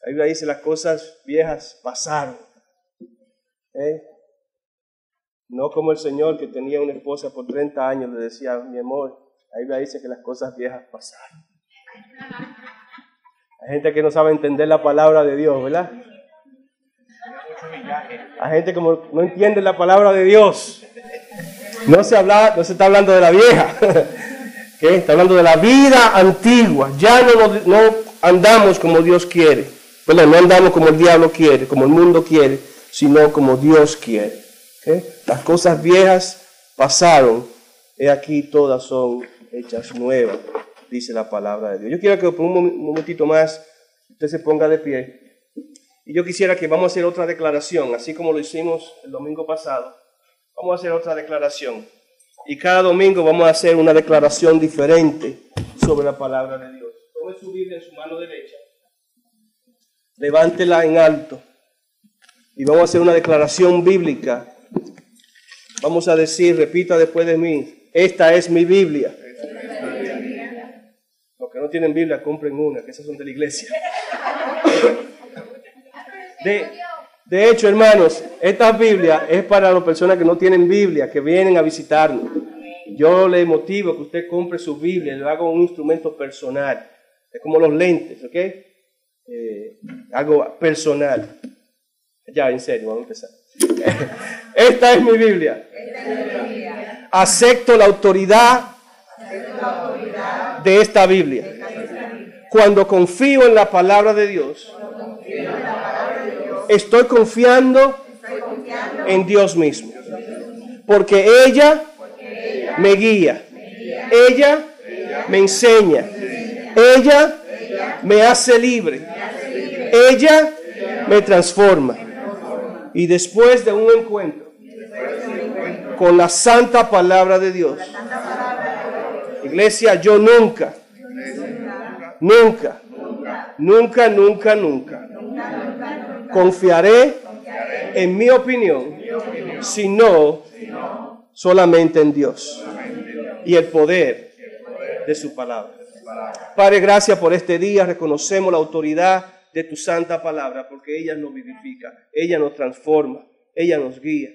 La Biblia dice las cosas viejas pasaron. No como el Señor que tenía una esposa por 30 años, le decía, mi amor, la Biblia dice que las cosas viejas pasaron. Hay gente que no sabe entender la palabra de Dios, ¿verdad? Hay gente que no entiende la palabra de Dios. No se está hablando de la vieja. ¿Qué? Está hablando de la vida antigua. Ya no andamos como Dios quiere. Bueno, no andamos como el diablo quiere, como el mundo quiere, sino como Dios quiere. ¿Okay? Las cosas viejas pasaron. He aquí todas son hechas nuevas, dice la palabra de Dios. Yo quiero que por un momentito más usted se ponga de pie. Y yo quisiera que vamos a hacer otra declaración, así como lo hicimos el domingo pasado. Vamos a hacer otra declaración. Y cada domingo vamos a hacer una declaración diferente sobre la palabra de Dios. Tome su Biblia en su mano derecha. Levántela en alto. Y vamos a hacer una declaración bíblica. Vamos a decir, repita después de mí, esta es mi Biblia. Los que no tienen Biblia, compren una, que esas son de la iglesia. De hecho, hermanos, esta Biblia es para las personas que no tienen Biblia, que vienen a visitarnos. Yo le motivo a que usted compre su Biblia, le haga un instrumento personal. Es como los lentes, ¿ok? Algo personal. Ya, en serio, vamos a empezar. Esta es mi Biblia. Acepto la autoridad de esta Biblia. Cuando confío en la palabra de Dios, estoy confiando en Dios mismo. Porque ella me guía. Ella me enseña. Ella me hace libre. Ella me transforma. Y después de un encuentro con la santa palabra de Dios, iglesia, yo nunca confiaré en mi opinión, sino solamente en Dios y el poder de su palabra. Padre, gracias por este día. Reconocemos la autoridad de tu santa palabra, porque ella nos vivifica, ella nos transforma, ella nos guía.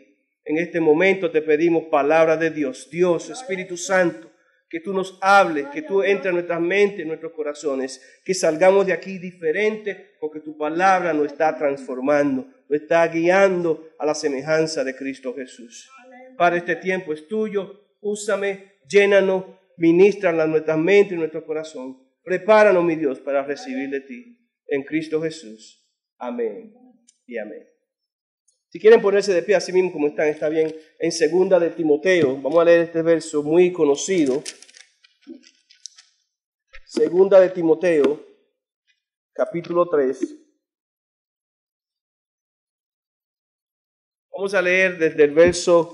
En este momento te pedimos palabra de Dios. Dios, Espíritu Santo, que tú nos hables, que tú entres en nuestras mentes, en nuestros corazones, que salgamos de aquí diferentes, porque tu palabra nos está transformando, nos está guiando a la semejanza de Cristo Jesús. Padre, este tiempo es tuyo. Úsame, llénanos, ministra en nuestras mentes y en nuestro corazón. Prepáranos, mi Dios, para recibir de ti. En Cristo Jesús. Amén y amén. Si quieren ponerse de pie así mismo como están, está bien. En 2 de Timoteo, vamos a leer este verso muy conocido. 2 de Timoteo, capítulo 3. Vamos a leer desde el verso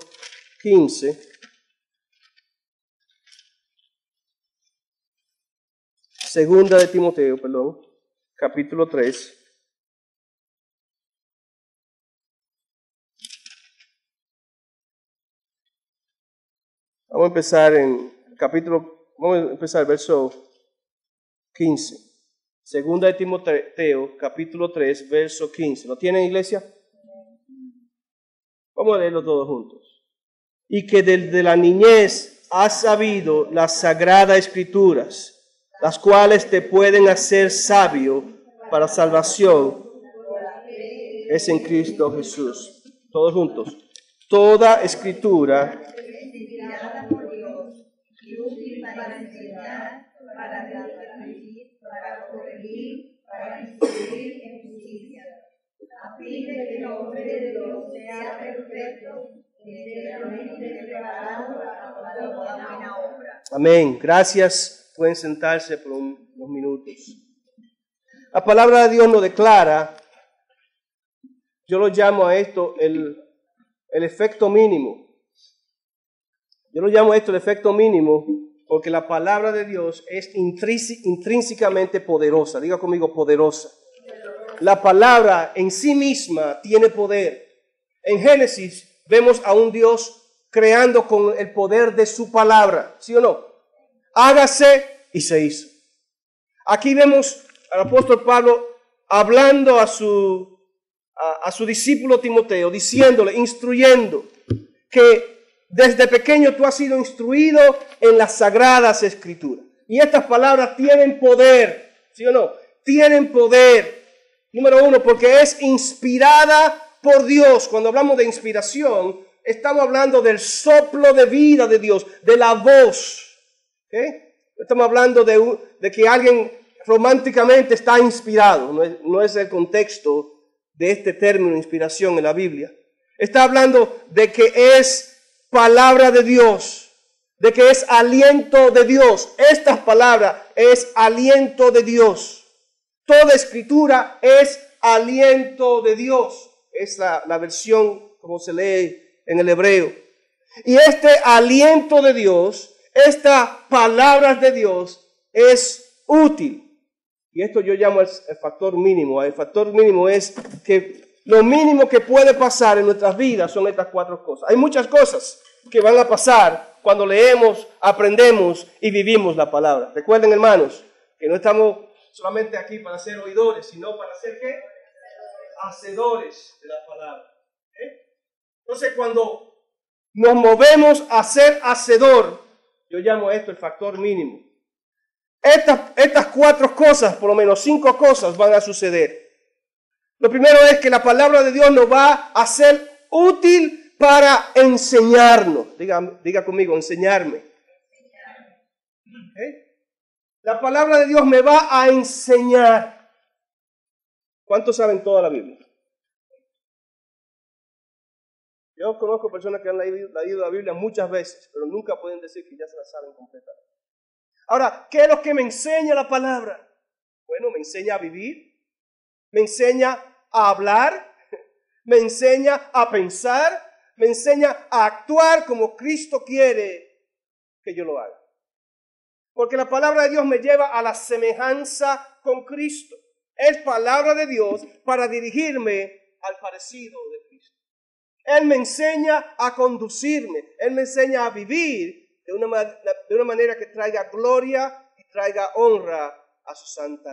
15. Segunda de Timoteo, perdón. Capítulo 3. Vamos a empezar el verso 15. Segunda de Timoteo, capítulo 3, verso 15. ¿Lo tienen, iglesia? Vamos a leerlo todos juntos. Y que desde la niñez has sabido las sagradas escrituras, las cuales te pueden hacer sabio para salvación, es en Cristo Jesús. Todos juntos. Toda escritura para enseñar, para redarguir, para corregir, para instruir en justicia, a fin de que el hombre de Dios sea perfecto, enteramente preparado para toda buena obra. Amén. Gracias. Pueden sentarse por unos minutos. La palabra de Dios nos declara, yo lo llamo a esto el efecto mínimo. Yo lo llamo esto el efecto mínimo porque la palabra de Dios es intrínsecamente poderosa. Diga conmigo, poderosa. La palabra en sí misma tiene poder. En Génesis vemos a un Dios creando con el poder de su palabra. ¿Sí o no? Hágase y se hizo. Aquí vemos al apóstol Pablo hablando a su discípulo Timoteo, diciéndole, instruyendo, que desde pequeño tú has sido instruido en las sagradas escrituras. Y estas palabras tienen poder, ¿sí o no? Tienen poder. Número uno, porque es inspirada por Dios. Cuando hablamos de inspiración, estamos hablando del soplo de vida de Dios, de la voz. ¿Okay? Estamos hablando de que alguien románticamente está inspirado. No es el contexto de este término inspiración en la Biblia. Está hablando de que es palabra de Dios, de que es aliento de Dios. Estas palabras es aliento de Dios. Toda escritura es aliento de Dios. Es la versión como se lee en el hebreo. Y este aliento de Dios, estas palabras de Dios es útil. Y esto yo llamo el factor mínimo. El factor mínimo es que lo mínimo que puede pasar en nuestras vidas son estas cuatro cosas. Hay muchas cosas que van a pasar cuando leemos, aprendemos y vivimos la palabra. Recuerden, hermanos, que no estamos solamente aquí para ser oidores, sino para ser ¿qué? Hacedores de la palabra. Entonces, cuando nos movemos a ser hacedor, yo llamo esto el factor mínimo. Estas cuatro cosas, por lo menos 5 cosas van a suceder. Lo primero es que la palabra de Dios nos va a ser útil para enseñarnos. Diga conmigo, enseñarme. La palabra de Dios me va a enseñar. ¿Cuántos saben toda la Biblia? Yo conozco personas que han leído la Biblia muchas veces, pero nunca pueden decir que ya se la saben completamente. Ahora, ¿qué es lo que me enseña la palabra? Bueno, me enseña a vivir, me enseña a hablar, me enseña a pensar, me enseña a actuar como Cristo quiere que yo lo haga. Porque la palabra de Dios me lleva a la semejanza con Cristo. Es palabra de Dios para dirigirme al parecido de Cristo. Él me enseña a conducirme, Él me enseña a vivir de una manera que traiga gloria y traiga honra a su santo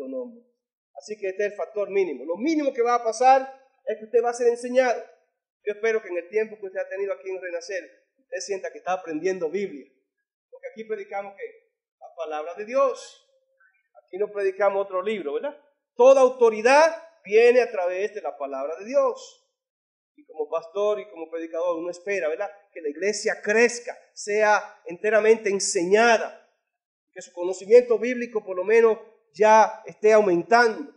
nombre. Así que este es el factor mínimo. Lo mínimo que va a pasar es que usted va a ser enseñado. Yo espero que en el tiempo que usted ha tenido aquí en Renacer, usted sienta que está aprendiendo Biblia. Porque aquí predicamos ¿qué? La palabra de Dios. Aquí no predicamos otro libro, ¿verdad? Toda autoridad viene a través de la palabra de Dios. Y como pastor y como predicador uno espera, ¿verdad? Que la iglesia crezca, sea enteramente enseñada, que su conocimiento bíblico por lo menos ya esté aumentando.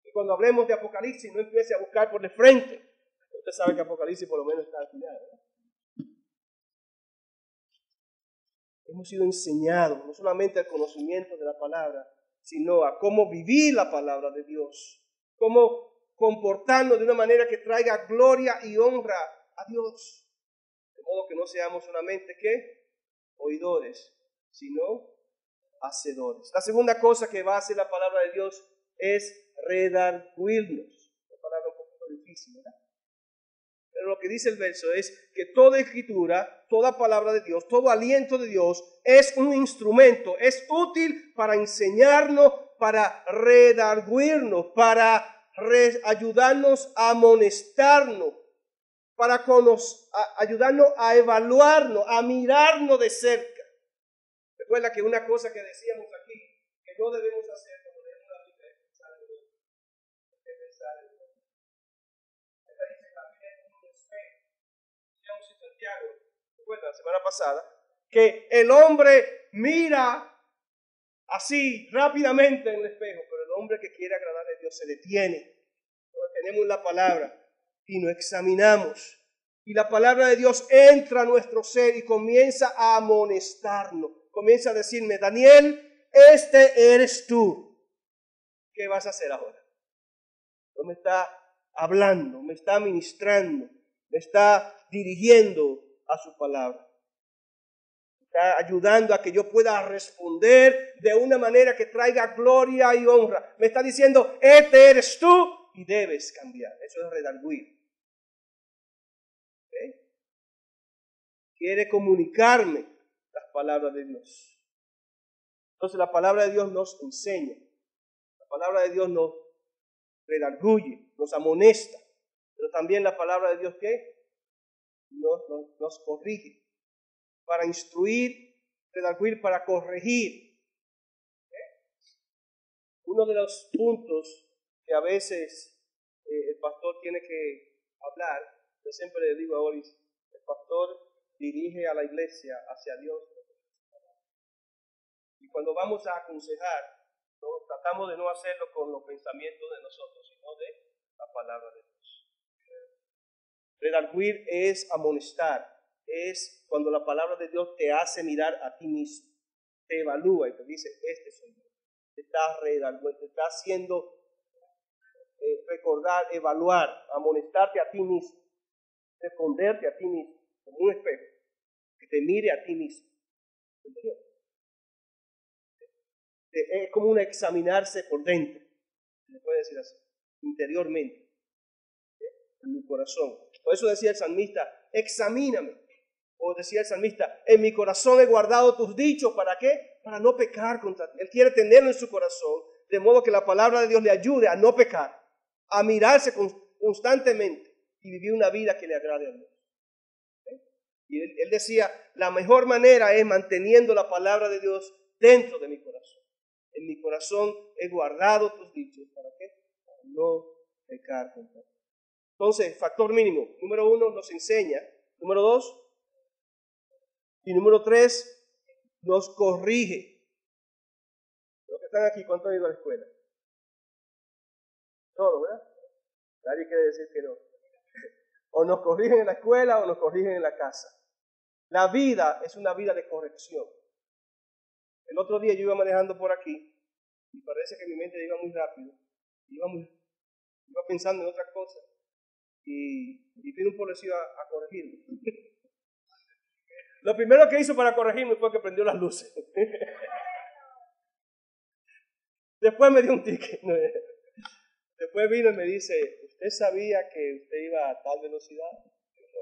Y cuando hablemos de Apocalipsis no empiece a buscar por de frente. Usted sabe que Apocalipsis por lo menos está al final, ¿verdad? Hemos sido enseñados no solamente al conocimiento de la palabra, sino a cómo vivir la palabra de Dios, cómo comportarnos de una manera que traiga gloria y honra a Dios. De modo que no seamos solamente ¿qué? Oidores, sino hacedores. La segunda cosa que va a hacer la palabra de Dios es redarguirnos. Una palabra un poquito difícil, ¿verdad? Pero lo que dice el verso es que toda escritura, toda palabra de Dios, todo aliento de Dios es un instrumento, es útil para enseñarnos, para redarguirnos, para ayudarnos a amonestarnos, para ayudarnos a evaluarnos, a mirarnos de cerca. Recuerda que una cosa que decíamos aquí, que no debemos hacer cuando leemos la Biblia es pensar en Dios. Es pensar en Dios. Esta dice también es un espejo. Decíamos en Santiago, recuerda la semana pasada, que el hombre mira así rápidamente en el espejo, pero el hombre que quiere agradarle a Dios se detiene. Cuando tenemos la palabra y nos examinamos, y la palabra de Dios entra a nuestro ser y comienza a amonestarnos, comienza a decirme, Daniel, este eres tú. ¿Qué vas a hacer ahora? Dios me está hablando, me está ministrando, me está dirigiendo a su palabra. Está ayudando a que yo pueda responder de una manera que traiga gloria y honra. Me está diciendo, este eres tú y debes cambiar. Eso es redarguir. ¿Okay? Quiere comunicarme las palabras de Dios. Entonces la palabra de Dios nos enseña. La palabra de Dios nos redarguye, nos amonesta, pero también la palabra de Dios ¿qué? Nos corrige, para instruir, redarguir, para corregir. Uno de los puntos que a veces el pastor tiene que hablar, yo siempre le digo a Oris, el pastor dirige a la iglesia hacia Dios. Y cuando vamos a aconsejar, tratamos de no hacerlo con los pensamientos de nosotros, sino de la palabra de Dios. Redarguir es amonestar, es cuando la palabra de Dios te hace mirar a ti mismo, te evalúa y te dice, este soy yo. Te está redarguendo, te está haciendo recordar, evaluar, amonestarte a ti mismo, responderte a ti mismo, como un espejo, que te mire a ti mismo. ¿Entendido? Es como un examinarse por dentro, se puede decir así, interiormente, en mi corazón. Por eso decía el salmista, examíname. O decía el salmista, en mi corazón he guardado tus dichos. ¿Para qué? Para no pecar contra ti. Él quiere tenerlo en su corazón, de modo que la palabra de Dios le ayude a no pecar, a mirarse constantemente y vivir una vida que le agrade a Dios. Y él decía, la mejor manera es manteniendo la palabra de Dios dentro de mi corazón. En mi corazón he guardado tus dichos. ¿Para qué? Para no pecar contra ti. Entonces, factor mínimo. Número 1, nos enseña. Número 2, y número 3, nos corrige. Los que están aquí, ¿cuántos han ido a la escuela? Todos, ¿verdad? Nadie quiere decir que no. O nos corrigen en la escuela o nos corrigen en la casa. La vida es una vida de corrección. El otro día yo iba manejando por aquí y parece que mi mente iba muy rápido. Iba pensando en otras cosas. Y vino un policía a corregirme. Lo primero que hizo para corregirme fue que prendió las luces. Después me dio un ticket. Después vino y me dice, ¿usted sabía que usted iba a tal velocidad? No.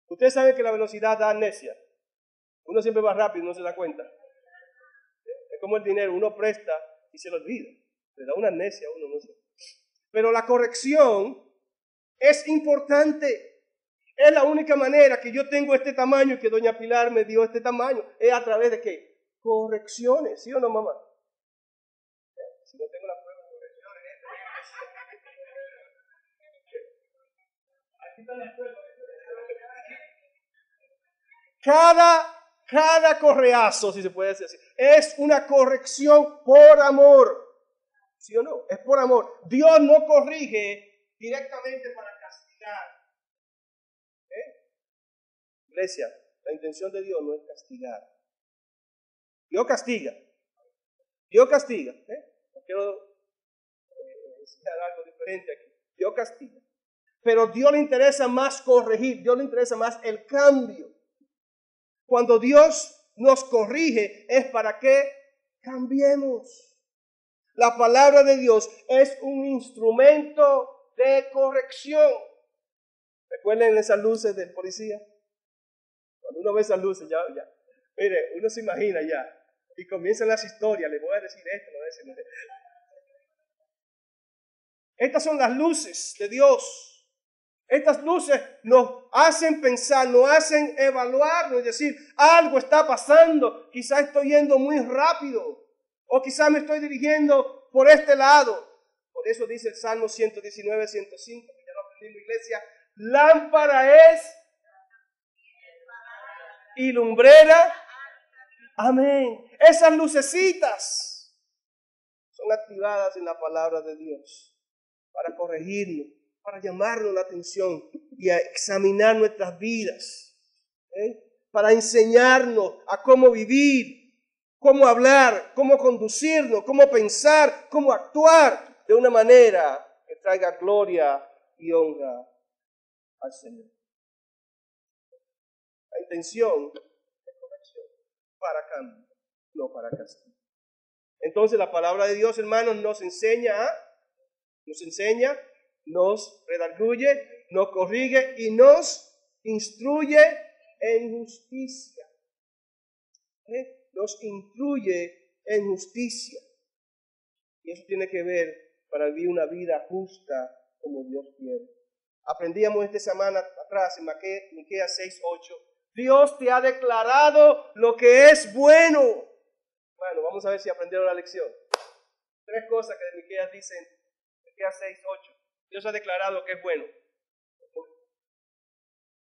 Ustedes saben que la velocidad da amnesia. Uno siempre va rápido y no se da cuenta. Es como el dinero, uno presta y se lo olvida. Le da una amnesia a uno, no sé. Pero la corrección es importante. Es la única manera que yo tengo este tamaño y que doña Pilar me dio este tamaño. Es a través de ¿qué? Correcciones, ¿sí o no, mamá? Si no tengo la prueba de correcciones. Aquí están las pruebas. Cada correazo, si se puede decir así, es una corrección por amor. ¿Sí o no? Es por amor. Dios no corrige directamente para castigar. Iglesia, la intención de Dios no es castigar. Dios castiga. Dios castiga. No quiero decir algo diferente aquí. Dios castiga. Pero Dios le interesa más corregir. Dios le interesa más el cambio. Cuando Dios nos corrige es para que cambiemos. La palabra de Dios es un instrumento de corrección. ¿Recuerden esas luces del policía? Cuando uno ve esas luces, ya. Mire, uno se imagina ya. Y comienzan las historias. Le voy a decir esto, le voy a decir esto. Estas son las luces de Dios. Estas luces nos hacen pensar, nos hacen evaluar, es decir, algo está pasando. Quizás estoy yendo muy rápido. O quizás me estoy dirigiendo por este lado. Por eso dice el Salmo 119, 105, que ya lo aprendí en la iglesia. Lámpara es y lumbrera. Amén. Esas lucecitas son activadas en la palabra de Dios para corregirnos, para llamarnos la atención y a examinar nuestras vidas, para enseñarnos a cómo vivir, cómo hablar, cómo conducirnos, cómo pensar, cómo actuar de una manera que traiga gloria y honra al Señor. La intención es corrección, para cambio, no para castigo. Entonces la palabra de Dios, hermanos, nos enseña, nos redarguye, nos corrige y nos instruye en justicia. Nos instruye en justicia. Y eso tiene que ver para vivir una vida justa como Dios quiere. Aprendíamos esta semana atrás en Miqueas 6:8. Dios te ha declarado lo que es bueno. Bueno, vamos a ver si aprendieron la lección. 3 cosas que de Miqueas dicen, Miqueas 6:8. Dios ha declarado lo que es bueno.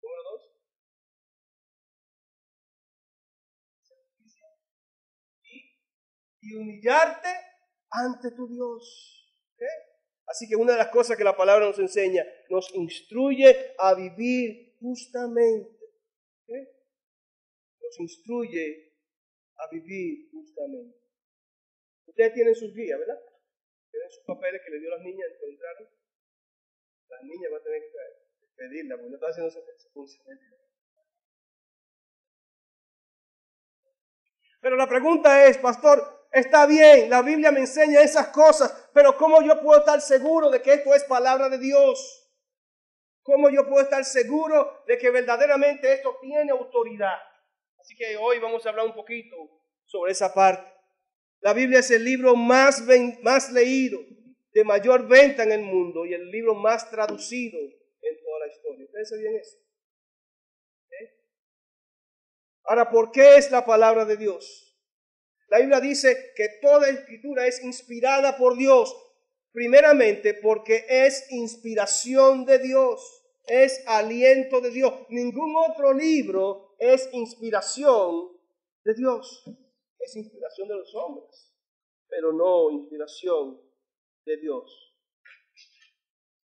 Número 2. Y humillarte ante tu Dios. ¿Okay? Así que una de las cosas que la palabra nos enseña, nos instruye a vivir justamente. ¿Okay? Nos instruye a vivir justamente. Ustedes tienen sus guías, ¿verdad? Tienen sus papeles que le dio a las niñas, encontraron. Las niñas van a tener que pedirla, porque no están haciendo ese funcionamiento. Pero la pregunta es, pastor, está bien, la Biblia me enseña esas cosas, pero ¿cómo yo puedo estar seguro de que esto es palabra de Dios? ¿Cómo yo puedo estar seguro de que verdaderamente esto tiene autoridad? Así que hoy vamos a hablar un poquito sobre esa parte. La Biblia es el libro más leído, de mayor venta en el mundo y el libro más traducido en toda la historia. ¿Ustedes sabían eso? Ahora, ¿por qué es la palabra de Dios? La Biblia dice que toda escritura es inspirada por Dios. Primeramente porque es inspiración de Dios, es aliento de Dios. Ningún otro libro es inspiración de Dios. Es inspiración de los hombres, pero no inspiración de Dios.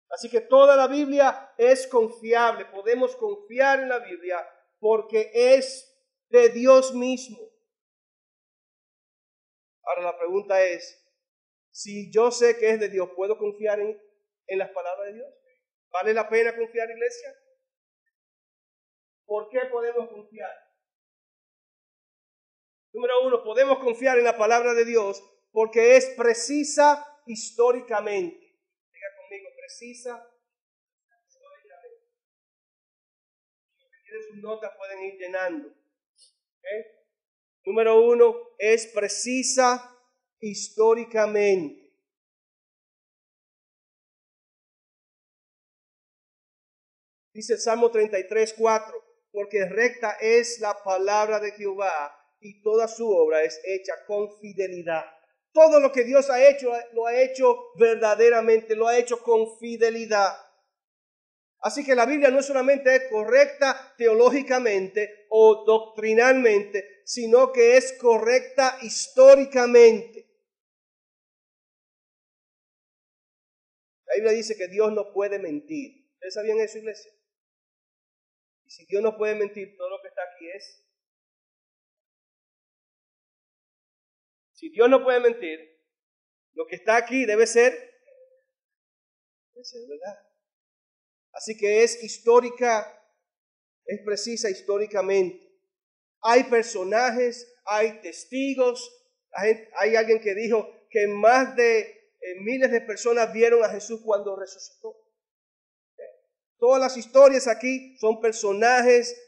Así que toda la Biblia es confiable. Podemos confiar en la Biblia porque es de Dios mismo. Ahora la pregunta es, si yo sé que es de Dios, ¿puedo confiar en las palabras de Dios? ¿Vale la pena confiar, iglesia? ¿Por qué podemos confiar? Número 1, podemos confiar en la palabra de Dios porque es precisa históricamente. Diga conmigo, precisa históricamente. Si tienen sus notas pueden ir llenando. ¿Okay? Número 1, es precisa históricamente. Dice el Salmo 33:4, porque recta es la palabra de Jehová y toda su obra es hecha con fidelidad. Todo lo que Dios ha hecho, lo ha hecho verdaderamente, lo ha hecho con fidelidad. Así que la Biblia no solamente es correcta teológicamente o doctrinalmente, sino que es correcta históricamente. La Biblia dice que Dios no puede mentir. ¿Ustedes sabían eso, iglesia? Y si Dios no puede mentir, todo lo que está aquí es. Si Dios no puede mentir, lo que está aquí debe ser verdad. Así que es histórica, es precisa históricamente. Hay personajes, hay testigos. Hay alguien que dijo que más de miles de personas vieron a Jesús cuando resucitó. Todas las historias aquí son personajes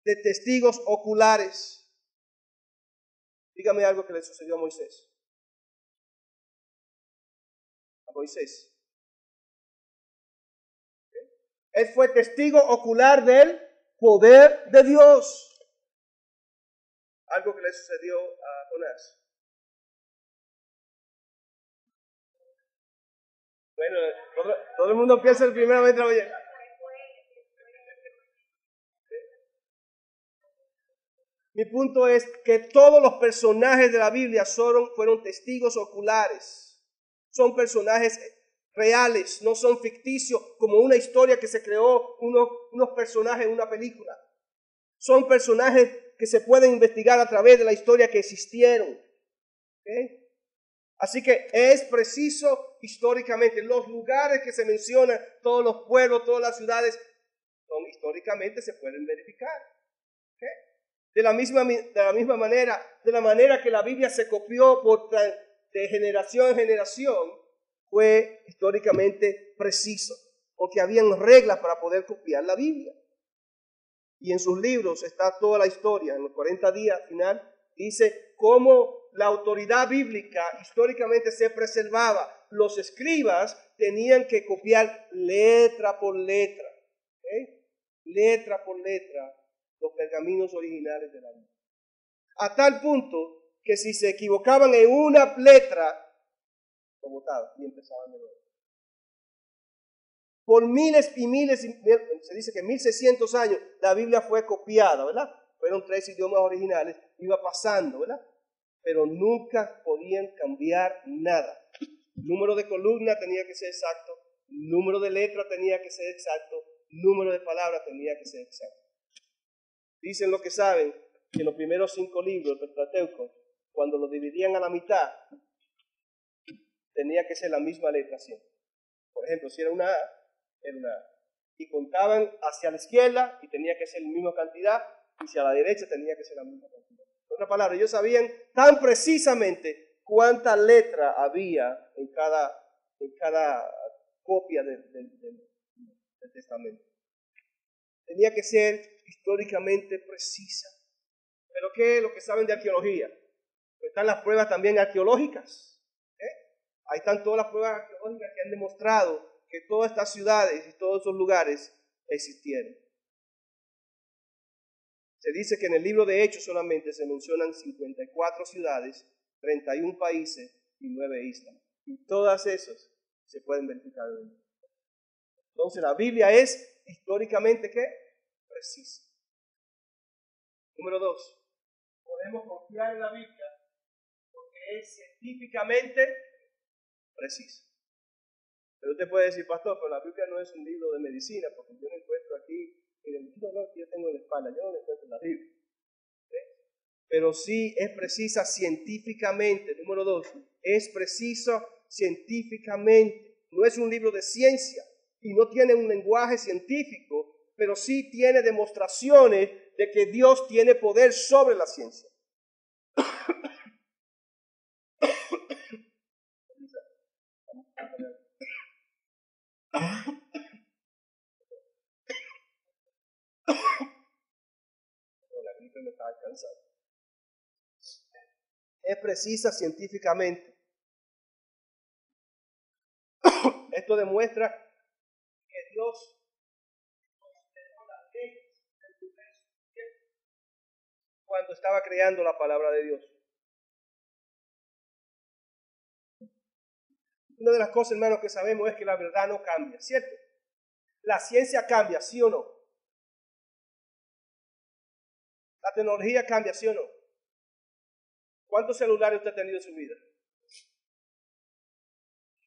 de testigos oculares. Dígame algo que le sucedió a Moisés. A Moisés. Él fue testigo ocular del poder de Dios. Algo que le sucedió a Jonás. Bueno, todo el mundo piensa el primeramente oye. Mi punto es que todos los personajes de la Biblia fueron testigos oculares. Son personajes reales, no son ficticios como una historia que se creó unos personajes en una película. Son personajes que se pueden investigar a través de la historia que existieron. ¿Okay? Así que es preciso históricamente. Los lugares que se mencionan, todos los pueblos, todas las ciudades, históricamente se pueden verificar. ¿Okay? De la misma manera, de la manera que la Biblia se copió de generación en generación, fue históricamente preciso, porque habían reglas para poder copiar la Biblia. Y en sus libros está toda la historia. En los 40 días final dice cómo la autoridad bíblica históricamente se preservaba. Los escribas tenían que copiar letra por letra, ¿okay? Letra por letra, los pergaminos originales de la Biblia. A tal punto que si se equivocaban en una letra, lo botaban y empezaban de nuevo. Por miles y miles, se dice que 1600 años la Biblia fue copiada, ¿verdad? Fueron 3 idiomas originales, iba pasando, ¿verdad? Pero nunca podían cambiar nada. Número de columna tenía que ser exacto, número de letra tenía que ser exacto, número de palabras tenía que ser exacto. Dicen los que saben que los primeros 5 libros del Pentateuco, cuando los dividían a la mitad, tenía que ser la misma letra siempre. Por ejemplo, si era una A, era una A. Y contaban hacia la izquierda y tenía que ser la misma cantidad, y hacia la derecha tenía que ser la misma cantidad. En otras palabras, ellos sabían tan precisamente cuánta letra había en cada copia del testamento. Tenía que ser históricamente precisa. ¿Pero qué es lo que saben de arqueología? Están las pruebas también arqueológicas. Ahí están todas las pruebas arqueológicas que han demostrado que todas estas ciudades y todos esos lugares existieron. Se dice que en el libro de Hechos solamente se mencionan 54 ciudades, 31 países y 9 islas. Y todas esas se pueden verificar hoy. Entonces la Biblia es históricamente ¿qué? Precisa. Número 2. Podemos confiar en la Biblia porque es científicamente precisa. Pero usted puede decir, pastor, pero la Biblia no es un libro de medicina, porque yo no encuentro aquí, en el libro que yo tengo en la espalda, yo no lo encuentro en la Biblia. Pero sí es precisa científicamente. Número 2, es preciso científicamente. No es un libro de ciencia y no tiene un lenguaje científico, pero sí tiene demostraciones de que Dios tiene poder sobre la ciencia. La gripe me está alcanzando. Es precisa científicamente. Esto demuestra que Dios consideró las leyes del universo cuando estaba creando la palabra de Dios. Una de las cosas, hermanos, que sabemos es que la verdad no cambia, ¿cierto? La ciencia cambia, ¿sí o no? La tecnología cambia, ¿sí o no? ¿Cuántos celulares usted ha tenido en su vida?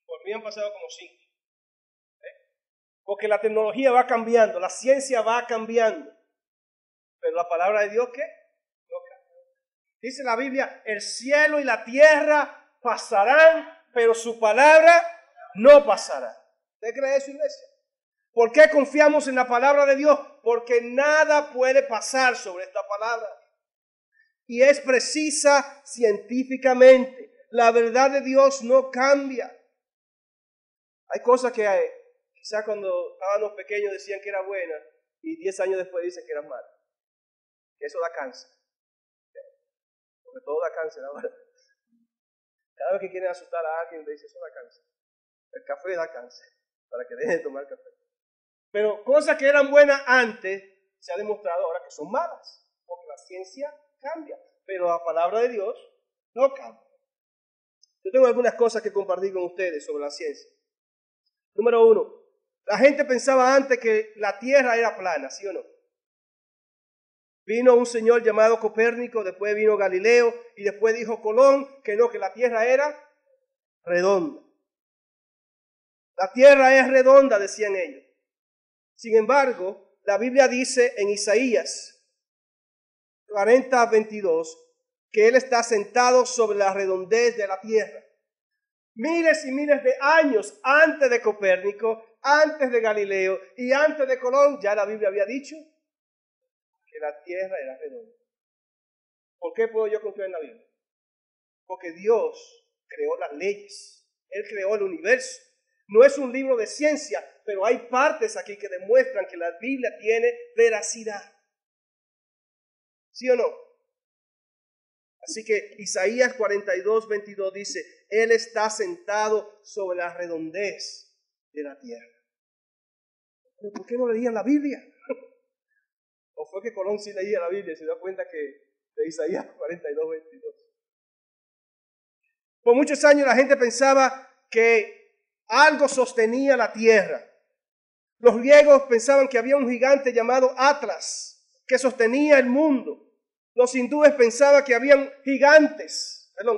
Por mí han pasado como 5. Porque la tecnología va cambiando, la ciencia va cambiando. Pero la palabra de Dios, ¿qué? No cambia. Dice la Biblia, el cielo y la tierra pasarán, pero su palabra no pasará. ¿Usted cree eso, iglesia? ¿Por qué confiamos en la palabra de Dios? Porque nada puede pasar sobre esta palabra. Y es precisa científicamente. La verdad de Dios no cambia. Hay cosas que quizás cuando estábamos pequeños decían que era buena y 10 años después dicen que era mala. Eso da cáncer. Porque todo da cáncer ahora. Cada vez que quieren asustar a alguien le dicen eso da cáncer. El café da cáncer. Para que dejen de tomar café. Pero cosas que eran buenas antes se ha demostrado ahora que son malas. Porque la ciencia cambia. Pero la palabra de Dios no cambia. Yo tengo algunas cosas que compartir con ustedes sobre la ciencia. Número 1. La gente pensaba antes que la Tierra era plana, ¿sí o no? Vino un señor llamado Copérnico, después vino Galileo y después dijo Colón que no, que la Tierra era redonda. La Tierra es redonda, decían ellos. Sin embargo, la Biblia dice en Isaías 40:22 que Él está sentado sobre la redondez de la Tierra. Miles y miles de años antes de Copérnico, antes de Galileo y antes de Colón, ya la Biblia había dicho que la Tierra era redonda. ¿Por qué puedo yo confiar en la Biblia? Porque Dios creó las leyes. Él creó el universo. No es un libro de ciencia, pero hay partes aquí que demuestran que la Biblia tiene veracidad. ¿Sí o no? Así que Isaías 42:22 dice, Él está sentado sobre la redondez de la tierra. ¿Pero por qué no leían la Biblia? ¿O fue que Colón sí leía la Biblia y se dio cuenta que de Isaías 42:22? Por muchos años la gente pensaba que algo sostenía la tierra. Los griegos pensaban que había un gigante llamado Atlas que sostenía el mundo. Los hindúes pensaban que habían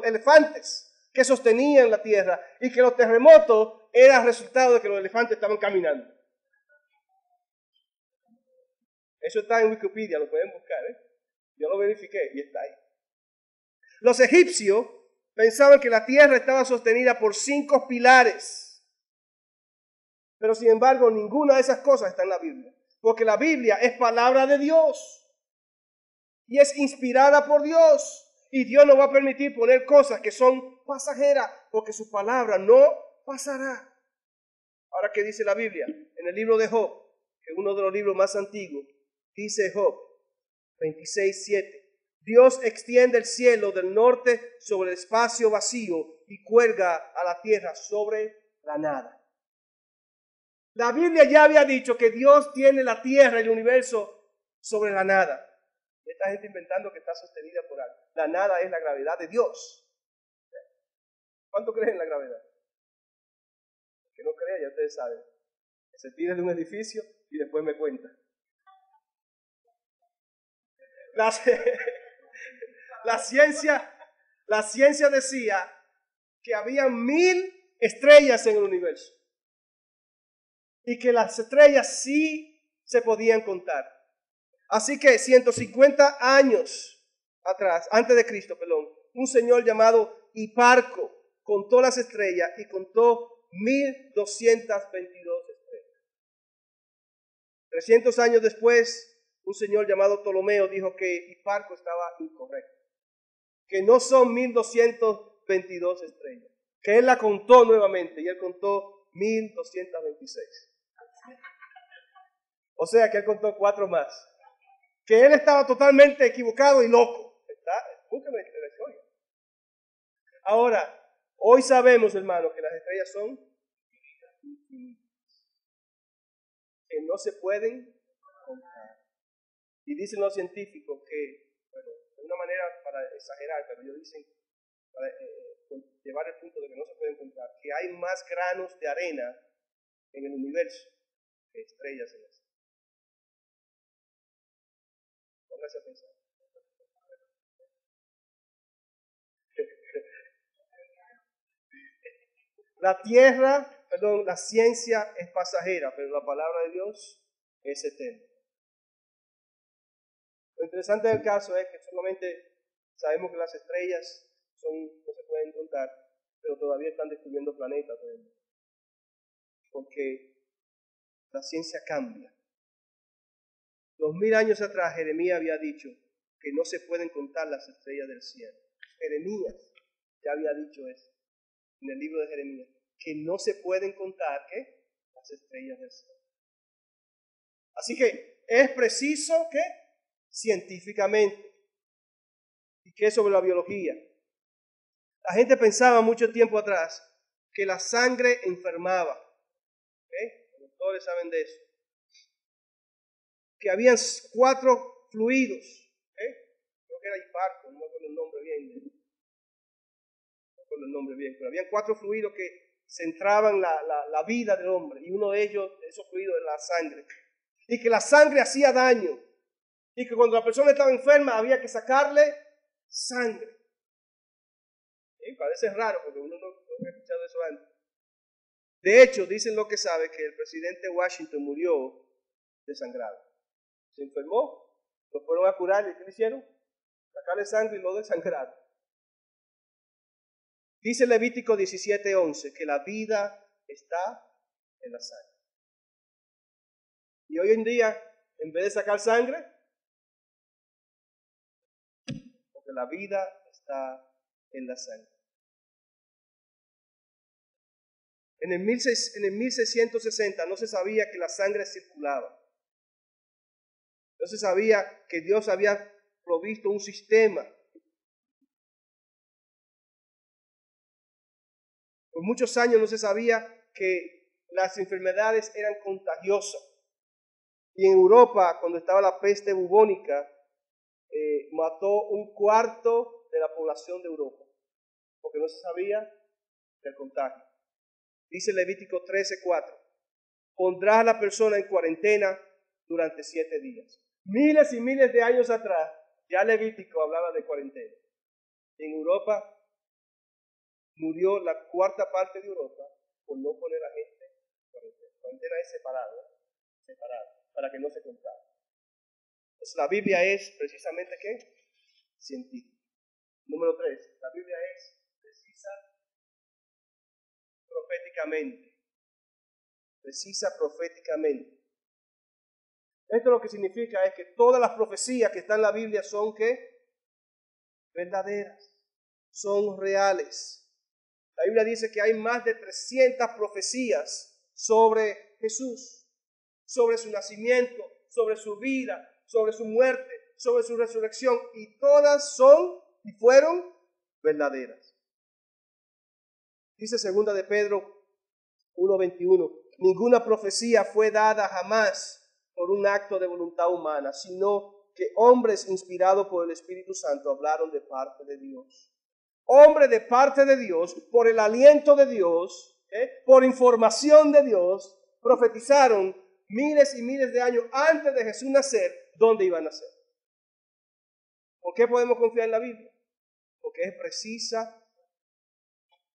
elefantes que sostenían la tierra y que los terremotos eran resultado de que los elefantes estaban caminando. Eso está en Wikipedia, lo pueden buscar, ¿eh? Yo lo verifiqué y está ahí. Los egipcios pensaban que la tierra estaba sostenida por 5 pilares. Pero sin embargo, ninguna de esas cosas está en la Biblia. Porque la Biblia es palabra de Dios. Y es inspirada por Dios. Y Dios no va a permitir poner cosas que son pasajeras. Porque su palabra no pasará. Ahora, ¿qué dice la Biblia? En el libro de Job, que es uno de los libros más antiguos, dice Job 26:7. Dios extiende el cielo del norte sobre el espacio vacío y cuelga a la tierra sobre la nada. La Biblia ya había dicho que Dios tiene la tierra y el universo sobre la nada. Y esta gente inventando que está sostenida por algo. La nada es la gravedad de Dios. ¿Cuánto creen en la gravedad? El que no crea, ya ustedes saben. Que se tire de un edificio y después me cuenta. La ciencia decía que había 1000 estrellas en el universo y que las estrellas sí se podían contar. Así que 150 años atrás, antes de Cristo, un señor llamado Hiparco contó las estrellas y contó 1222 estrellas. 300 años después, un señor llamado Ptolomeo dijo que Hiparco estaba incorrecto, que no son 1222 estrellas, que él la contó nuevamente y él contó 1226. O sea que él contó 4 más, que él estaba totalmente equivocado y loco. Búsqueme la historia. Ahora, hoy sabemos, hermanos, que las estrellas son infinitas, que no se pueden contar. Y dicen los científicos que, bueno, de una manera para exagerar, pero ellos dicen, para llevar el punto de que no se pueden contar, que hay más granos de arena en el universo que estrellas en eso. Póngase a pensar. La ciencia es pasajera, pero la palabra de Dios es eterna. Lo interesante del caso es que solamente sabemos que las estrellas no se pueden contar, pero todavía están descubriendo planetas. Porque la ciencia cambia. 2000 años atrás Jeremías había dicho que no se pueden contar las estrellas del cielo. Jeremías ya había dicho eso en el libro de Jeremías, que no se pueden contar ¿qué? Las estrellas del cielo. Así que es preciso que científicamente. ¿Y qué sobre la biología? La gente pensaba mucho tiempo atrás que la sangre enfermaba. Los doctores saben de eso. Que habían 4 fluidos. Creo que era Hiparco, no me acuerdo el nombre bien. Pero habían 4 fluidos que centraban la vida del hombre. Y uno de ellos, esos fluidos, era la sangre. Y que la sangre hacía daño. Y que cuando la persona estaba enferma había que sacarle sangre. Parece raro porque uno no ha escuchado eso antes. De hecho, dicen lo que sabe que el presidente Washington murió desangrado. Se enfermó, lo fueron a curar y ¿qué le hicieron? Sacarle sangre y lo desangraron. Dice Levítico 17:11 que la vida está en la sangre. Y hoy en día, en vez de sacar sangre, porque la vida está en la sangre. En el 1660 no se sabía que la sangre circulaba. No se sabía que Dios había provisto un sistema Por muchos años no se sabía que las enfermedades eran contagiosas. Y en Europa, cuando estaba la peste bubónica, mató un cuarto de la población de Europa, porque no se sabía del contagio. Dice Levítico 13:4, pondrás a la persona en cuarentena durante 7 días. Miles y miles de años atrás, ya Levítico hablaba de cuarentena. En Europa murió la cuarta parte de Europa por no poner a la gente en cuarentena. Cuarentena es separado, para que no se contagie. Entonces la Biblia es precisamente ¿qué? Científica. Número 3, la Biblia es precisa proféticamente. Precisa proféticamente. Esto lo que significa es que todas las profecías que están en la Biblia son ¿qué? Verdaderas, son reales. La Biblia dice que hay más de 300 profecías sobre Jesús, sobre su nacimiento, sobre su vida, sobre su muerte, sobre su resurrección, y todas son y fueron verdaderas. Dice 2 de Pedro 1:21, ninguna profecía fue dada jamás por un acto de voluntad humana, sino que hombres inspirados por el Espíritu Santo hablaron de parte de Dios. Hombres de parte de Dios, por el aliento de Dios, por información de Dios, profetizaron miles y miles de años antes de Jesús nacer, dónde iba a nacer. ¿Por qué podemos confiar en la Biblia? Porque es precisa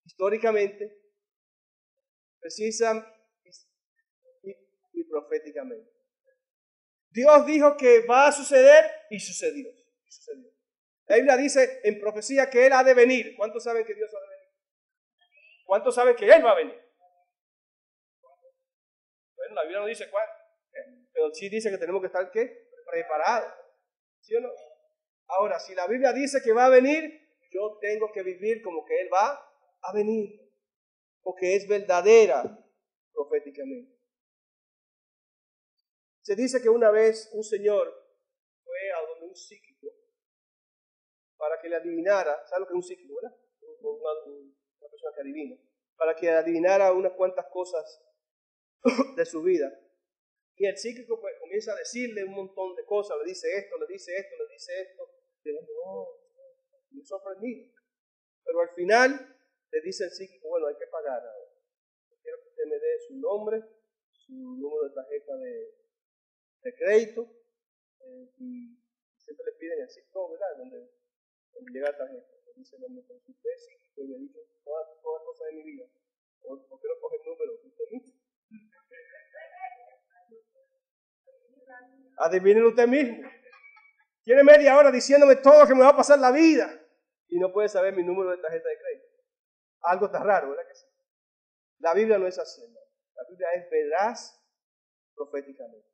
históricamente, precisa y proféticamente. Dios dijo que va a suceder y sucedió. La Biblia dice en profecía que Él ha de venir. ¿Cuántos saben que Dios ha de venir? ¿Cuántos saben que Él va a venir? Bueno, la Biblia no dice cuándo, pero sí dice que tenemos que estar ¿qué? Preparados. ¿Sí o no? Ahora, si la Biblia dice que va a venir, yo tengo que vivir como que Él va a venir, porque es verdadera proféticamente. Se dice que una vez un señor fue a donde un psíquico para que le adivinara, ¿sabe lo que es un psíquico, verdad? Una persona que adivina, para que adivinara unas cuantas cosas de su vida. Y el psíquico pues comienza a decirle un montón de cosas, le dice esto, le dice esto, le dice esto. Y yo, no, me sorprendí. Pero al final le dice el psíquico, bueno, hay que pagar ahora. Quiero que usted me dé su nombre, su número de tarjeta de crédito, y siempre le piden el psíquico, ¿verdad? Donde llega la tarjeta. Le dice, no me consulté, psíquico, y me dice todas cosas de mi vida. ¿Por qué no coge el número que usted mismo? Adivinen usted mismo. Tiene media hora diciéndome todo lo que me va a pasar en la vida y no puede saber mi número de tarjeta de crédito. Algo está raro, ¿verdad que sí? La Biblia no es así, ¿no? La Biblia es veraz proféticamente.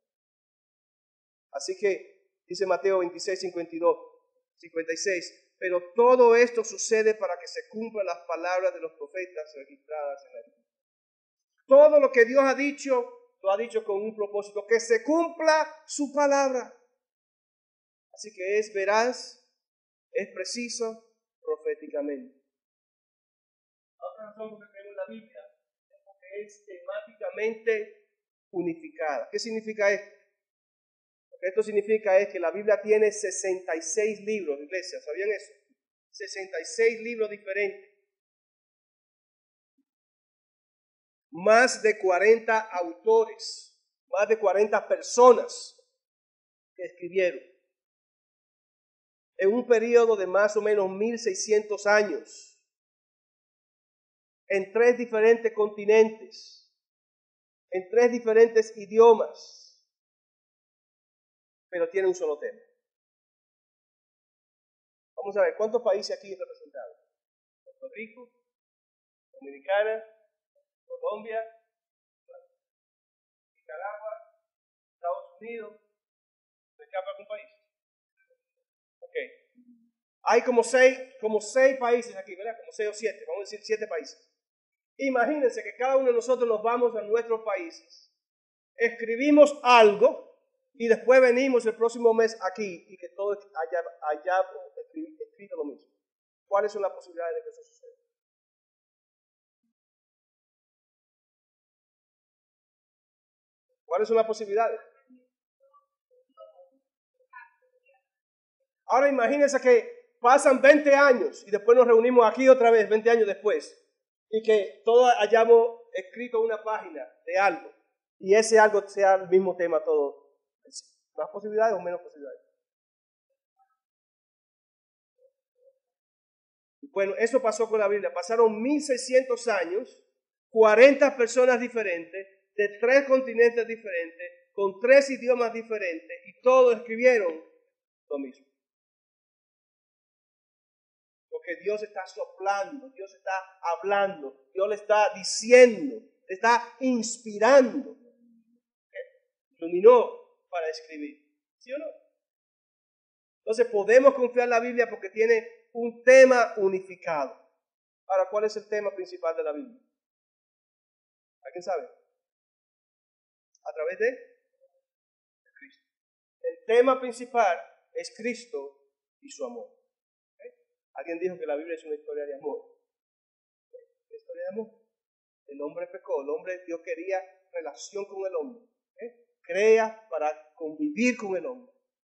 Así que dice Mateo 56, pero todo esto sucede para que se cumplan las palabras de los profetas registradas en la Biblia. Todo lo que Dios ha dicho, lo ha dicho con un propósito, que se cumpla su palabra. Así que es veraz, es preciso proféticamente. Otra razón por la que creemos la Biblia es porque es temáticamente unificada. ¿Qué significa esto? Lo que esto significa es que la Biblia tiene 66 libros, iglesia, ¿sabían eso? 66 libros diferentes. Más de 40 autores, más de 40 personas que escribieron. En un periodo de más o menos 1600 años, en 3 diferentes continentes, en 3 diferentes idiomas, pero tiene un solo tema. Vamos a ver, ¿cuántos países aquí representados? Puerto Rico, Dominicana, Colombia, Nicaragua, Estados Unidos. ¿Me escapa algún país? Ok. Hay como seis países aquí, ¿verdad? Como 6 o 7, vamos a decir 7 países. Imagínense que cada uno de nosotros nos vamos a nuestros países, escribimos algo y después venimos el próximo mes aquí y que todos haya escrito lo mismo. ¿Cuáles son las posibilidades de que eso suceda? ¿Cuáles son las posibilidades? Ahora imagínense que pasan 20 años y después nos reunimos aquí otra vez, 20 años después, y que todos hayamos escrito una página de algo y ese algo sea el mismo tema todo. ¿Más posibilidades o menos posibilidades? Bueno, eso pasó con la Biblia. Pasaron 1600 años, 40 personas diferentes, de 3 continentes diferentes, con 3 idiomas diferentes, y todos escribieron lo mismo. Porque Dios está soplando, Dios está hablando, Dios le está diciendo, le está inspirando. Iluminó para escribir. ¿Sí o no? Entonces podemos confiar en la Biblia porque tiene un tema unificado. Ahora, ¿cuál es el tema principal de la Biblia? ¿Alguien sabe? A través de Cristo. El tema principal es Cristo y su amor. Alguien dijo que la Biblia es una historia de amor. ¿Una historia de amor? El hombre pecó, Dios quería relación con el hombre. Crea para convivir con el hombre.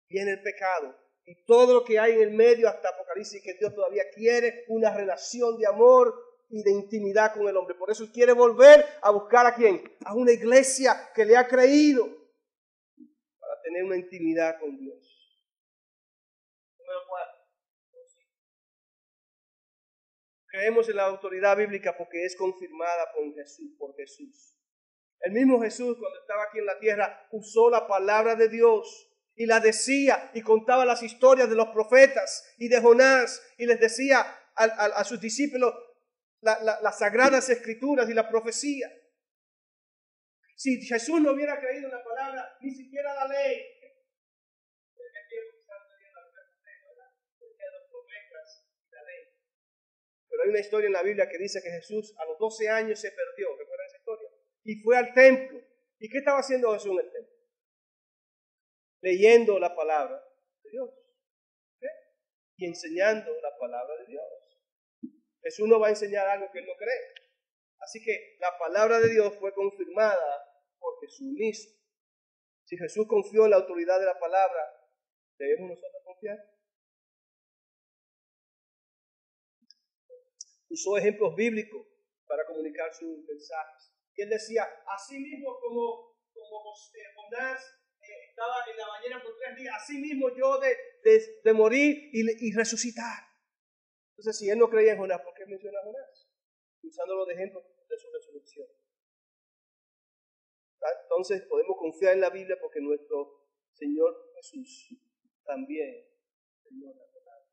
Viene el pecado y todo lo que hay en el medio hasta Apocalipsis, que Dios todavía quiere una relación de amor y de intimidad con el hombre. Por eso Él quiere volver a buscar ¿a quién? A una iglesia que le ha creído para tener una intimidad con Dios. Número 4. Creemos en la autoridad bíblica porque es confirmada por Jesús. El mismo Jesús, cuando estaba aquí en la tierra, usó la palabra de Dios y la decía y contaba las historias de los profetas y de Jonás y les decía a sus discípulos las sagradas escrituras y la profecía. Si Jesús no hubiera creído en la palabra, ni siquiera la ley. Pero hay una historia en la Biblia que dice que Jesús a los 12 años se perdió. ¿Recuerdan esa historia? Y fue al templo. ¿Y qué estaba haciendo Jesús en el templo? Leyendo la palabra de Dios. Y enseñando la palabra de Dios. Jesús no va a enseñar algo que Él no cree. Así que la palabra de Dios fue confirmada por Jesús mismo. Si Jesús confió en la autoridad de la palabra, ¿debemos nosotros confiar? Usó ejemplos bíblicos para comunicar sus mensajes. Y Él decía, así mismo como Jonás estaba en la ballena por 3 días, así mismo yo de morir y resucitar. Entonces, si Él no creía en Jonás, ¿por qué menciona a Jonás? Usándolo de ejemplo de su resurrección. Entonces, podemos confiar en la Biblia porque nuestro Señor Jesús también Señor la palabra.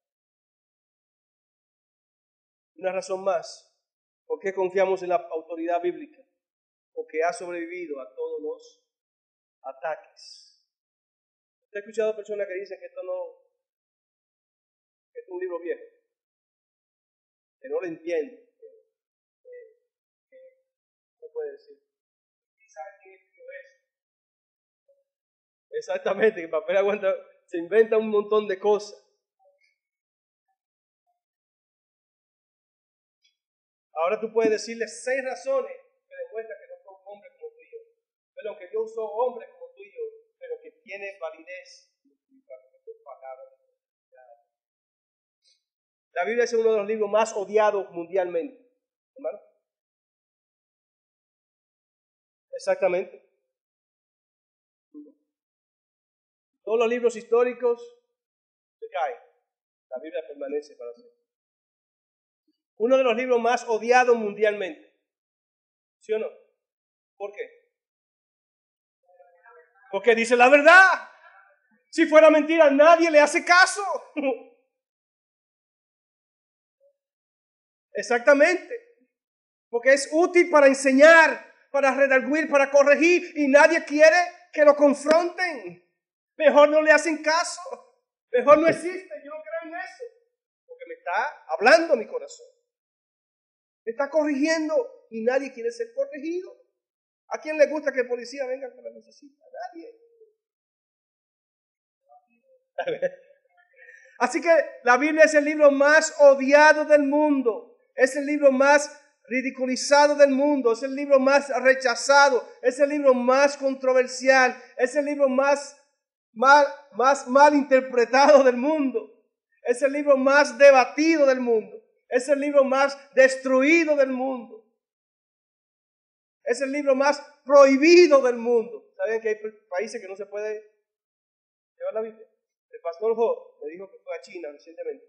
Una razón más, ¿por qué confiamos en la autoridad bíblica? Porque ha sobrevivido a todos los ataques. ¿Usted ha escuchado personas que dicen que esto es un libro viejo? Que no lo entienden. ¿Cómo puede decir? Exactamente, que el papel aguanta, se inventa un montón de cosas. Ahora tú puedes decirle 6 razones que demuestran que no son hombres como tú y yo. Pero que yo soy hombre como tú y yo, pero que tiene validez. La Biblia es uno de los libros más odiados mundialmente. ¿Hermano? Exactamente. Todos los libros históricos se caen. La Biblia permanece para siempre. Uno de los libros más odiados mundialmente. ¿Sí o no? ¿Por qué? Porque dice la verdad. Si fuera mentira, nadie le hace caso. Exactamente. Porque es útil para enseñar, para redarguir, para corregir, y nadie quiere que lo confronten. Mejor no le hacen caso. Mejor no existe. Yo no creo en eso. Porque me está hablando mi corazón. Me está corrigiendo y nadie quiere ser corregido. ¿A quién le gusta que el policía venga cuando la necesita? A nadie. Así que la Biblia es el libro más odiado del mundo. Es el libro más ridiculizado del mundo, es el libro más rechazado, es el libro más controversial, es el libro más mal interpretado del mundo, es el libro más debatido del mundo, es el libro más destruido del mundo, es el libro más prohibido del mundo. ¿Saben que hay países que no se puede llevar la Biblia? El pastor Jo me dijo que fue a China recientemente.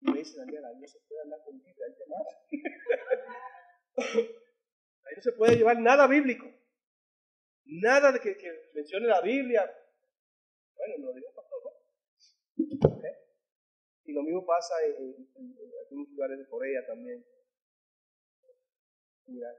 Y me dice, Daniel, ahí no se puede andar con Biblia, hay que más. Ahí no se puede llevar nada bíblico. Nada de que mencione la Biblia. Bueno, no lo digo pastor Jo. ¿Okay? Y lo mismo pasa en algunos lugares de Corea también. Mira.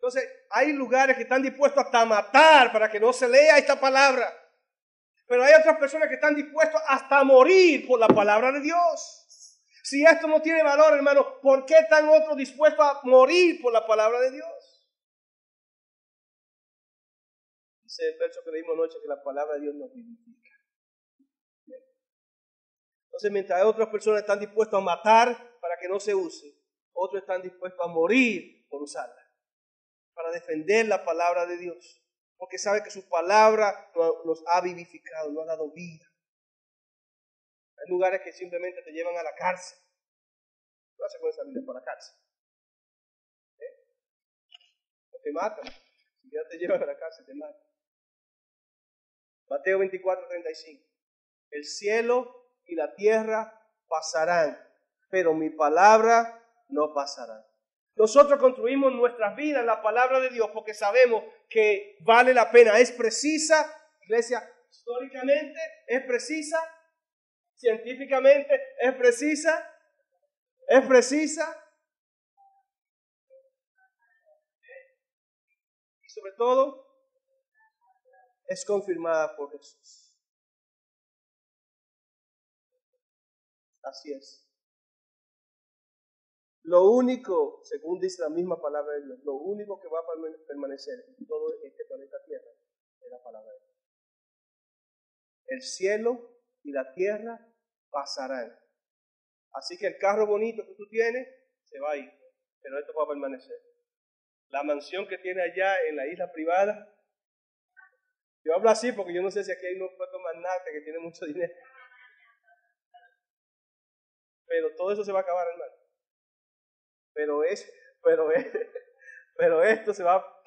Entonces, hay lugares que están dispuestos hasta a matar para que no se lea esta palabra. Pero hay otras personas que están dispuestos hasta a morir por la palabra de Dios. Si esto no tiene valor, hermano, ¿por qué están otros dispuestos a morir por la palabra de Dios? Dice el verso que leímos anoche que la palabra de Dios nos vivifica. Entonces, mientras otras personas están dispuestas a matar para que no se use, otros están dispuestos a morir por usarla, para defender la palabra de Dios, porque sabe que su palabra nos ha vivificado, nos ha dado vida. Hay lugares que simplemente te llevan a la cárcel. No se puede salir para la cárcel. O te matan. Si ya te llevan a la cárcel, te matan. Mateo 24:35. El cielo y la tierra pasarán, pero mi palabra no pasará. Nosotros construimos nuestras vidas en la palabra de Dios porque sabemos que vale la pena. Es precisa, iglesia, históricamente es precisa, científicamente es precisa, y sobre todo es confirmada por Jesús. Así es. Lo único, según dice la misma palabra de Dios, lo único que va a permanecer en todo este planeta Tierra es la palabra de Dios. El cielo y la tierra pasarán. Así que el carro bonito que tú tienes se va a ir, pero esto va a permanecer. La mansión que tiene allá en la isla privada, yo hablo así porque yo no sé si aquí hay unos cuantos magnates que tienen mucho dinero, pero todo eso se va a acabar, hermano. Pero esto se va a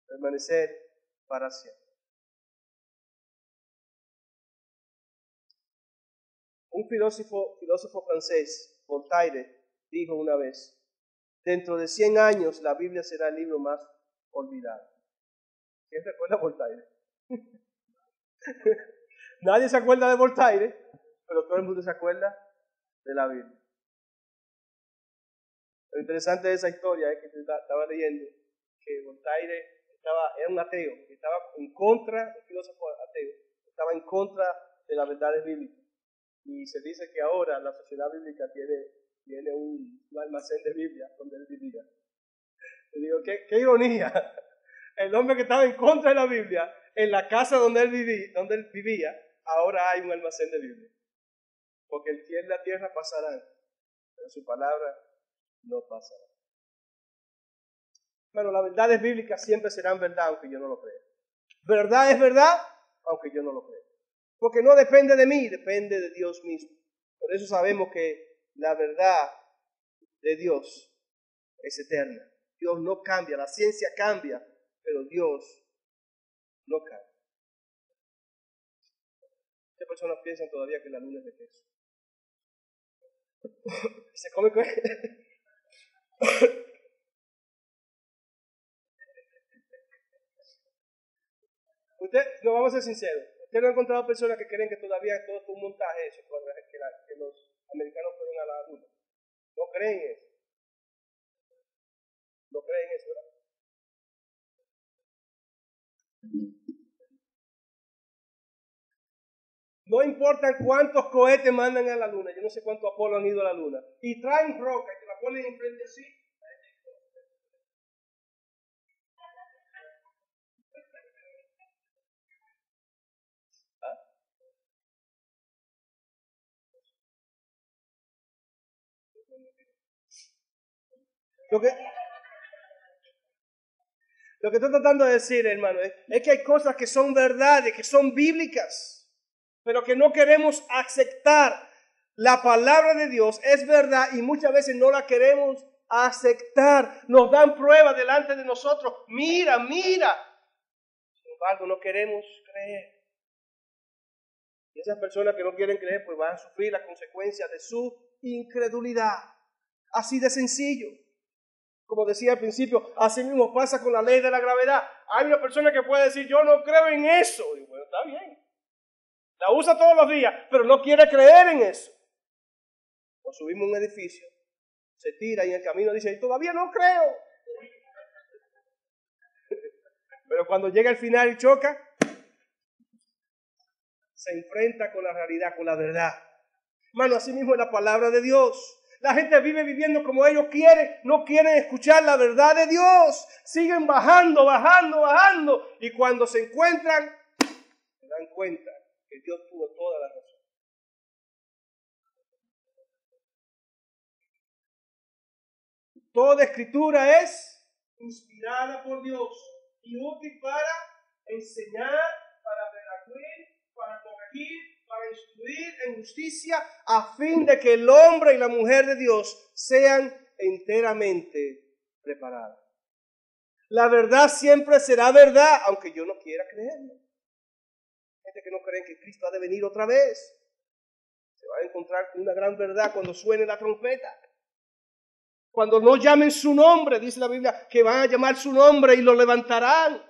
permanecer para siempre. Un filósofo francés, Voltaire, dijo una vez: dentro de 100 años la Biblia será el libro más olvidado. ¿Quién se acuerda de Voltaire? Nadie se acuerda de Voltaire, pero todo el mundo se acuerda de la Biblia. Lo interesante de esa historia es que estaba leyendo que Voltaire era un ateo, que estaba en contra, un filósofo ateo, estaba en contra de las verdades bíblicas. Y se dice que ahora la sociedad bíblica tiene un almacén de Biblia donde él vivía. Y digo, qué ironía. El hombre que estaba en contra de la Biblia, en la casa donde él vivía, ahora hay un almacén de Biblia. Porque el cielo y la tierra pasarán, pero su palabra no pasará. Bueno, las verdades bíblicas siempre serán verdad, aunque yo no lo crea. Verdad es verdad, aunque yo no lo crea. Porque no depende de mí, depende de Dios mismo. Por eso sabemos que la verdad de Dios es eterna. Dios no cambia, la ciencia cambia, pero Dios no cambia. Muchas personas piensan todavía que la luna es de queso. Se come con... No vamos a ser sinceros. Usted no ha encontrado personas que creen que todavía todo es un montaje eso, que los americanos fueron a la luna. No creen eso. No creen eso, ¿verdad? No importa cuántos cohetes mandan a la luna. Yo no sé cuántos Apolo han ido a la luna. Y traen roca y te la ponen enfrente así. Lo que estoy tratando de decir, hermano, es que hay cosas que son verdades, que son bíblicas, pero que no queremos aceptar. La palabra de Dios es verdad y muchas veces no la queremos aceptar. Nos dan pruebas delante de nosotros. Mira, mira. Sin embargo, no queremos creer. Y esas personas que no quieren creer, pues van a sufrir las consecuencias de su incredulidad. Así de sencillo. Como decía al principio, así mismo pasa con la ley de la gravedad. Hay una persona que puede decir, yo no creo en eso. Y bueno, está bien. La usa todos los días, pero no quiere creer en eso. O subimos a un edificio, se tira y en el camino dice, todavía no creo. Pero cuando llega al final y choca, se enfrenta con la realidad, con la verdad. Hermano, así mismo es la palabra de Dios. La gente vive viviendo como ellos quieren, no quieren escuchar la verdad de Dios. Siguen bajando, bajando, bajando. Y cuando se encuentran, se dan cuenta que Dios tuvo toda la razón. Toda escritura es inspirada por Dios y útil para enseñar, para redarguir, para corregir, para instruir en justicia, a fin de que el hombre y la mujer de Dios sean enteramente preparados. La verdad siempre será verdad, aunque yo no quiera creerlo. Gente que no cree que Cristo ha de venir otra vez. Se va a encontrar con una gran verdad cuando suene la trompeta. Cuando no llamen su nombre, dice la Biblia, que van a llamar su nombre y lo levantarán.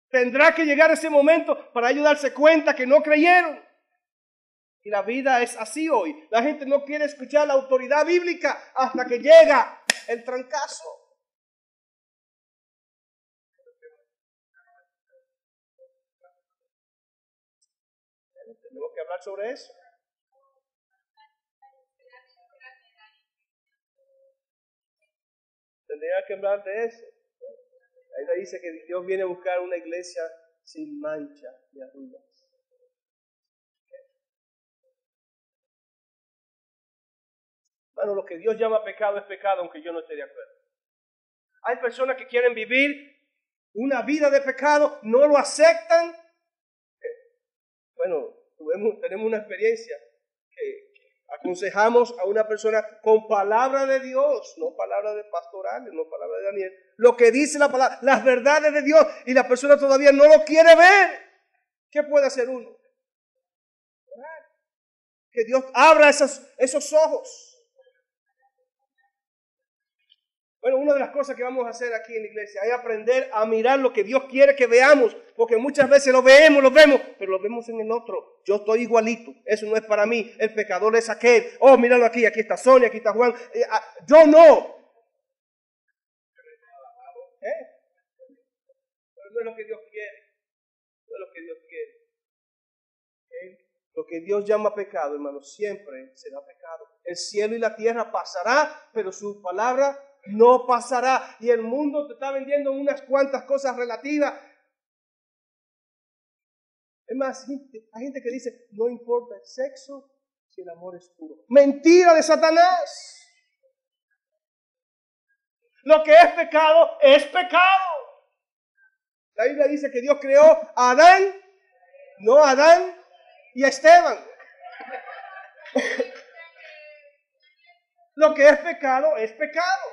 Tendrá que llegar ese momento para ellos darse cuenta que no creyeron. Y la vida es así hoy. La gente no quiere escuchar la autoridad bíblica hasta que llega el trancazo. Tenemos que hablar sobre eso. Tendría que hablar de eso. Ahí dice que Dios viene a buscar una iglesia sin mancha ni arrugas. Bueno, lo que Dios llama pecado es pecado, aunque yo no esté de acuerdo. Hay personas que quieren vivir una vida de pecado, no lo aceptan. Bueno, tenemos una experiencia que aconsejamos a una persona con palabra de Dios, no palabra de pastorales, no palabra de Daniel, lo que dice la palabra, las verdades de Dios, y la persona todavía no lo quiere ver. ¿Qué puede hacer uno? Que Dios abra esos ojos. Bueno, una de las cosas que vamos a hacer aquí en la iglesia es aprender a mirar lo que Dios quiere que veamos, porque muchas veces lo vemos, pero lo vemos en el otro. Yo estoy igualito, eso no es para mí, el pecador es aquel. Oh, míralo aquí está Sonia, aquí está Juan. Yo no. Pero no es lo que Dios quiere, no es lo que Dios quiere. Lo que Dios llama pecado, hermano, siempre será pecado. El cielo y la tierra pasará, pero su palabra no pasará. Y el mundo te está vendiendo unas cuantas cosas relativas. Es más, hay gente que dice, no importa el sexo si el amor es puro. Mentira de Satanás. Lo que es pecado es pecado. La Biblia dice que Dios creó a Adán, no a Adán y a Esteban. Lo que es pecado es pecado.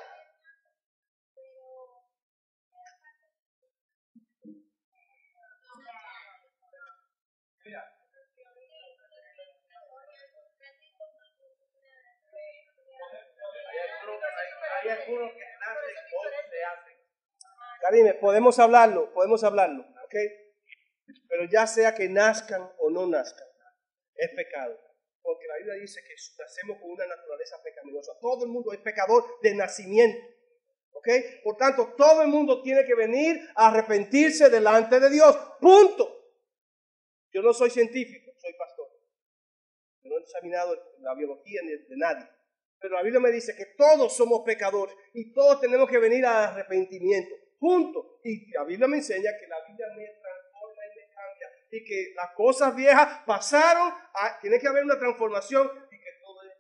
Hay algunos que nacen o se hacen. Karime, podemos hablarlo, ¿ok? Pero ya sea que nazcan o no nazcan, es pecado. Porque la Biblia dice que nacemos con una naturaleza pecaminosa. Todo el mundo es pecador de nacimiento. ¿Ok? Por tanto, todo el mundo tiene que venir a arrepentirse delante de Dios. Punto. Yo no soy científico, soy pastor. Yo no he examinado la biología ni de nadie. Pero la Biblia me dice que todos somos pecadores y todos tenemos que venir a arrepentimiento. Punto. Y la Biblia me enseña que la Biblia me transforma y me cambia. Y que las cosas viejas pasaron, tiene que haber una transformación y que todo es.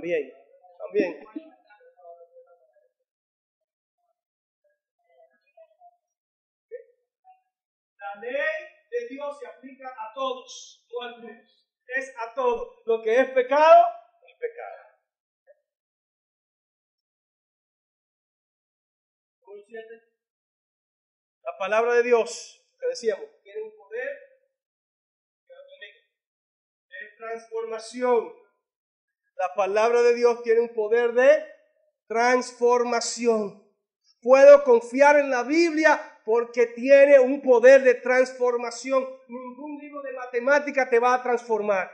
También. La ley de Dios se aplica a todos, no a algunos. Es a todos. Lo que es pecado, es pecado. La palabra de Dios, que decíamos, tiene un poder de transformación. La palabra de Dios tiene un poder de transformación. Puedo confiar en la Biblia porque tiene un poder de transformación. Ningún libro de matemática te va a transformar.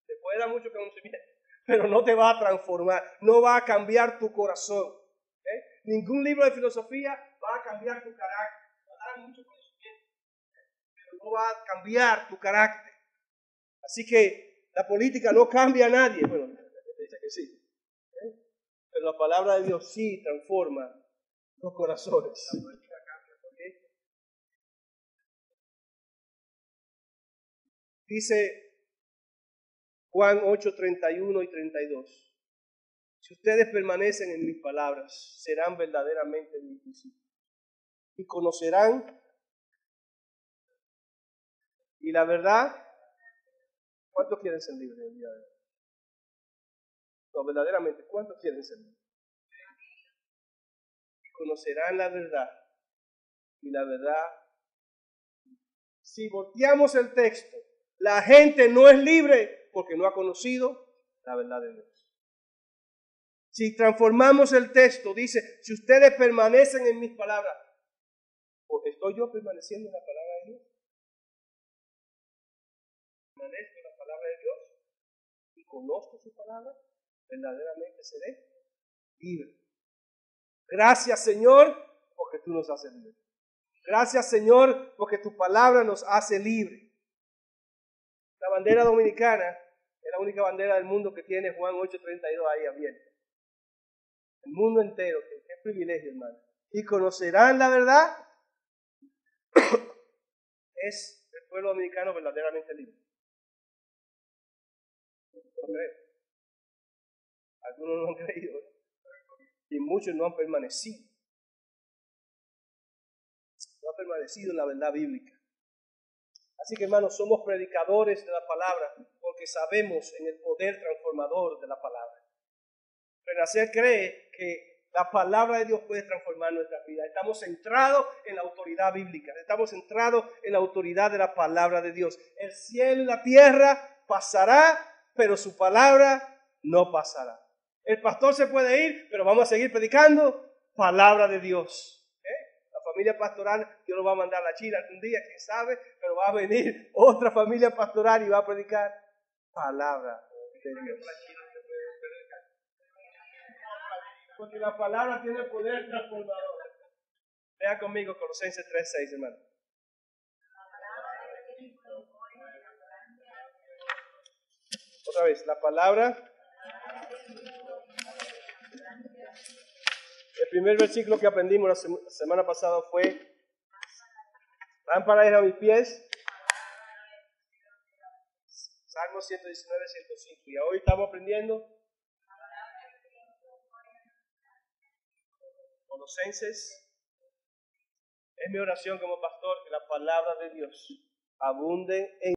Te puede dar mucho conocimiento, pero no te va a transformar. No va a cambiar tu corazón. Ningún libro de filosofía va a cambiar tu carácter. Va a dar mucho conocimiento, pero no va a cambiar tu carácter. Así que la política no cambia a nadie. Bueno, dice que sí. Pero la palabra de Dios sí transforma los corazones. Dice Juan 8, 31 y 32. Si ustedes permanecen en mis palabras, serán verdaderamente mis discípulos y conocerán. Y la verdad, ¿cuántos quieren ser libres el día de hoy? No, verdaderamente, ¿cuántos quieren ser libres? Y conocerán la verdad. Y la verdad, si volteamos el texto, la gente no es libre porque no ha conocido la verdad de Dios. Si transformamos el texto, dice, si ustedes permanecen en mis palabras, ¿estoy yo permaneciendo en la palabra de Dios? Permanezco en la palabra de Dios y conozco su palabra, verdaderamente seré libre. Gracias, Señor, porque tú nos haces libres. Gracias, Señor, porque tu palabra nos hace libres. La bandera dominicana es la única bandera del mundo que tiene Juan 8:32 ahí abierta. El mundo entero, qué privilegio, hermano. Y conocerán la verdad. Es el pueblo dominicano verdaderamente libre. ¿No creen? Algunos no han creído, ¿eh? Y muchos no han permanecido. No han permanecido en la verdad bíblica. Así que, hermanos, somos predicadores de la palabra porque sabemos en el poder transformador de la palabra. Renacer cree que la palabra de Dios puede transformar nuestras vidas. Estamos centrados en la autoridad bíblica. Estamos centrados en la autoridad de la palabra de Dios. El cielo y la tierra pasará, pero su palabra no pasará. El pastor se puede ir, pero vamos a seguir predicando palabra de Dios. La familia pastoral, Dios lo va a mandar a la China algún día, quién sabe, pero va a venir otra familia pastoral y va a predicar palabra de Dios. Porque la palabra tiene poder transformador. Vean conmigo Colosenses 3:6, hermano. Otra vez, la palabra. El primer versículo que aprendimos la semana pasada fue: lámpara es a mis pies. Salmo 119, 105. Y hoy estamos aprendiendo Colosenses. Es mi oración como pastor que la palabra de Dios abunde en